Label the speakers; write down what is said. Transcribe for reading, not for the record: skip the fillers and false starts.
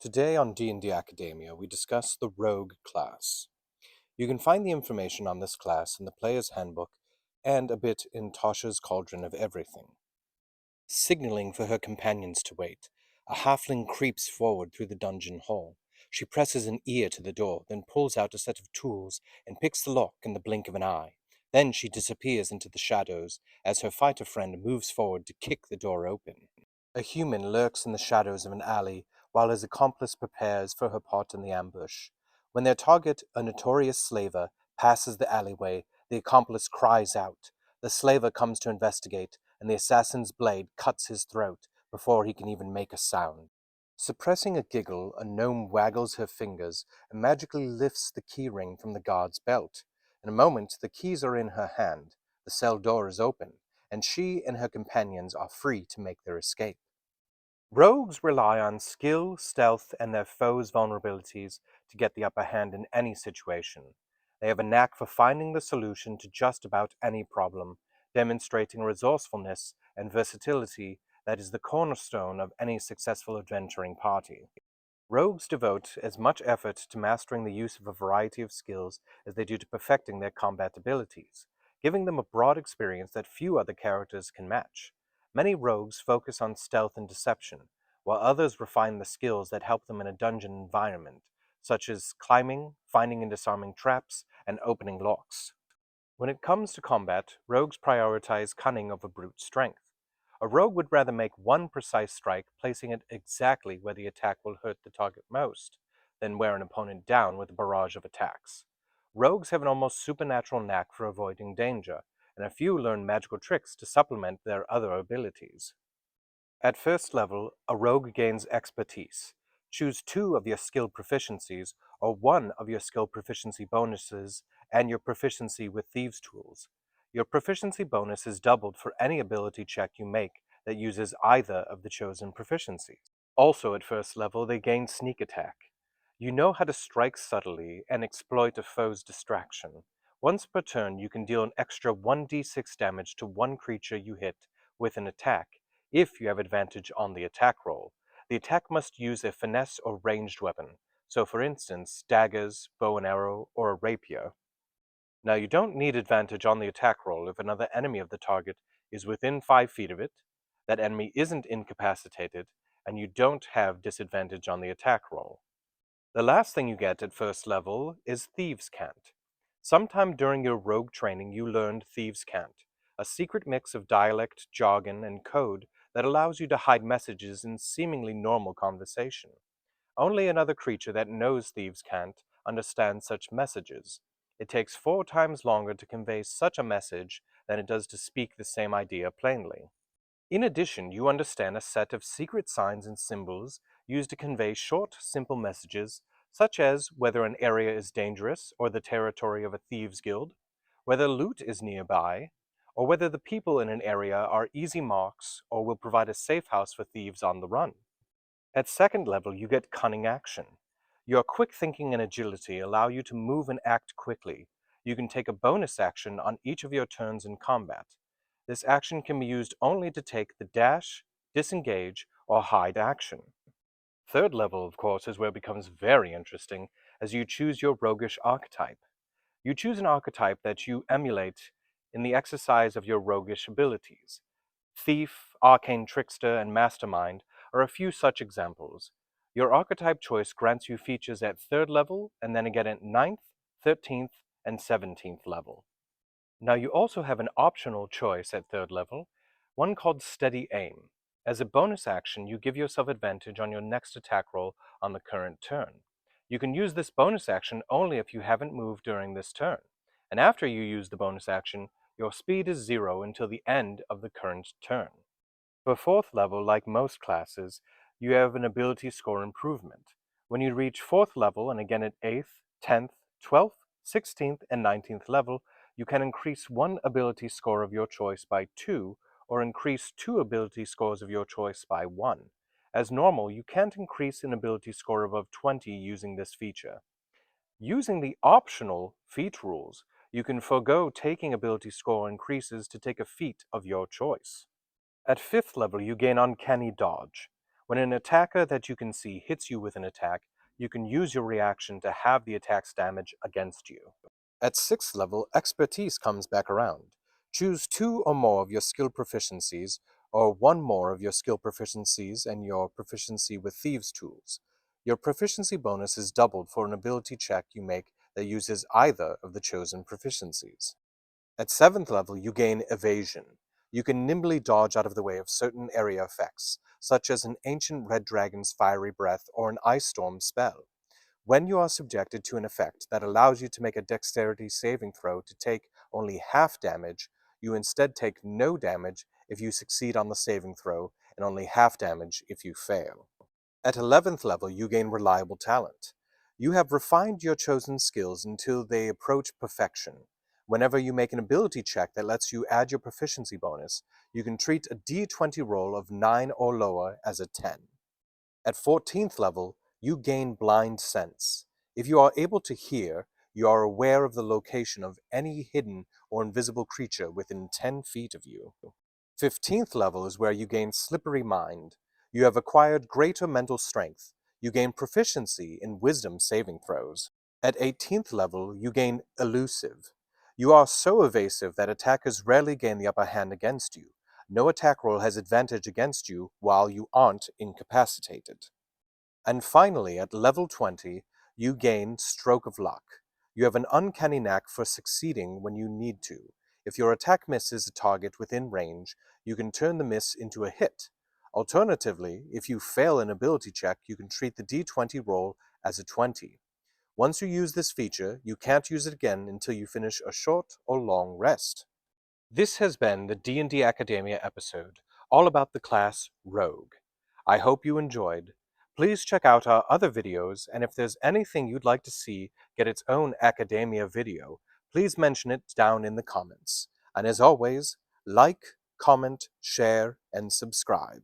Speaker 1: Today on D&D Academia, we discuss the Rogue class. You can find the information on this class in the Player's Handbook and a bit in Tasha's Cauldron of Everything. Signaling for her companions to wait, a halfling creeps forward through the dungeon hall. She presses an ear to the door, then pulls out a set of tools and picks the lock in the blink of an eye. Then she disappears into the shadows as her fighter friend moves forward to kick the door open. A human lurks in the shadows of an alley while his accomplice prepares for her part in the ambush. When their target, a notorious slaver, passes the alleyway, the accomplice cries out. The slaver comes to investigate, and the assassin's blade cuts his throat before he can even make a sound. Suppressing a giggle, a gnome waggles her fingers and magically lifts the keyring from the guard's belt. In a moment, the keys are in her hand, the cell door is open, and she and her companions are free to make their escape. Rogues rely on skill, stealth, and their foes' vulnerabilities to get the upper hand in any situation. They have a knack for finding the solution to just about any problem, demonstrating resourcefulness and versatility that is the cornerstone of any successful adventuring party. Rogues devote as much effort to mastering the use of a variety of skills as they do to perfecting their combat abilities, giving them a broad experience that few other characters can match. Many rogues focus on stealth and deception, while others refine the skills that help them in a dungeon environment, such as climbing, finding and disarming traps, and opening locks. When it comes to combat, rogues prioritize cunning over brute strength. A rogue would rather make one precise strike, placing it exactly where the attack will hurt the target most, than wear an opponent down with a barrage of attacks. Rogues have an almost supernatural knack for avoiding danger, and a few learn magical tricks to supplement their other abilities. At first level, a rogue gains expertise. Choose two of your skill proficiencies, or one of your skill proficiency bonuses, and your proficiency with thieves' tools. Your proficiency bonus is doubled for any ability check you make that uses either of the chosen proficiencies. Also at first level, they gain sneak attack. You know how to strike subtly and exploit a foe's distraction. Once per turn, you can deal an extra 1d6 damage to one creature you hit with an attack, if you have advantage on the attack roll. The attack must use a finesse or ranged weapon, so for instance, daggers, bow and arrow, or a rapier. Now you don't need advantage on the attack roll if another enemy of the target is within 5 feet of it, that enemy isn't incapacitated, and you don't have disadvantage on the attack roll. The last thing you get at first level is Thieves' Cant. Sometime during your rogue training you learned Thieves' Cant, a secret mix of dialect, jargon, and code that allows you to hide messages in seemingly normal conversation. Only another creature that knows Thieves' Cant understands such messages. It takes 4 times longer to convey such a message than it does to speak the same idea plainly. In addition, you understand a set of secret signs and symbols used to convey short, simple messages, such as whether an area is dangerous or the territory of a thieves' guild, whether loot is nearby, or whether the people in an area are easy marks or will provide a safe house for thieves on the run. At second level, you get cunning action. Your quick thinking and agility allow you to move and act quickly. You can take a bonus action on each of your turns in combat. This action can be used only to take the dash, disengage, or hide action. Third level, of course, is where it becomes very interesting as you choose your roguish archetype. You choose an archetype that you emulate in the exercise of your roguish abilities. Thief, arcane trickster, and mastermind are a few such examples. Your archetype choice grants you features at third level and then again at ninth, 13th, and 17th level. Now you also have an optional choice at third level, one called Steady Aim. As a bonus action, you give yourself advantage on your next attack roll on the current turn. You can use this bonus action only if you haven't moved during this turn. And after you use the bonus action, your speed is 0 until the end of the current turn. For fourth level, like most classes, you have an ability score improvement. When you reach fourth level, and again at 8th, 10th, 12th, 16th, and 19th level, you can increase one ability score of your choice by 2, or increase 2 ability scores of your choice by 1. As normal, you can't increase an ability score above 20 using this feature. Using the optional feat rules, you can forego taking ability score increases to take a feat of your choice. At fifth level, you gain Uncanny Dodge. When an attacker that you can see hits you with an attack, you can use your reaction to have the attack's damage against you. At 6th level, expertise comes back around. Choose 2 or more of your skill proficiencies, or 1 more of your skill proficiencies and your proficiency with thieves' tools. Your proficiency bonus is doubled for an ability check you make that uses either of the chosen proficiencies. At 7th level, you gain evasion. You can nimbly dodge out of the way of certain area effects, such as an ancient red dragon's fiery breath or an ice storm spell. When you are subjected to an effect that allows you to make a dexterity saving throw to take only half damage, you instead take no damage if you succeed on the saving throw and only half damage if you fail. At 11th level, you gain reliable talent. You have refined your chosen skills until they approach perfection. Whenever you make an ability check that lets you add your proficiency bonus, you can treat a d20 roll of 9 or lower as a 10. At 14th level, you gain blind sense. If you are able to hear, you are aware of the location of any hidden or invisible creature within 10 feet of you. 15th level is where you gain slippery mind. You have acquired greater mental strength. You gain proficiency in wisdom saving throws. At 18th level, you gain elusive. You are so evasive that attackers rarely gain the upper hand against you. No attack roll has advantage against you while you aren't incapacitated. And finally, at level 20, you gain Stroke of Luck. You have an uncanny knack for succeeding when you need to. If your attack misses a target within range, you can turn the miss into a hit. Alternatively, if you fail an ability check, you can treat the d20 roll as a 20. Once you use this feature, you can't use it again until you finish a short or long rest. This has been the D&D Academia episode, all about the class Rogue. I hope you enjoyed. Please check out our other videos, and if there's anything you'd like to see get its own Academia video, please mention it down in the comments. And as always, like, comment, share, and subscribe.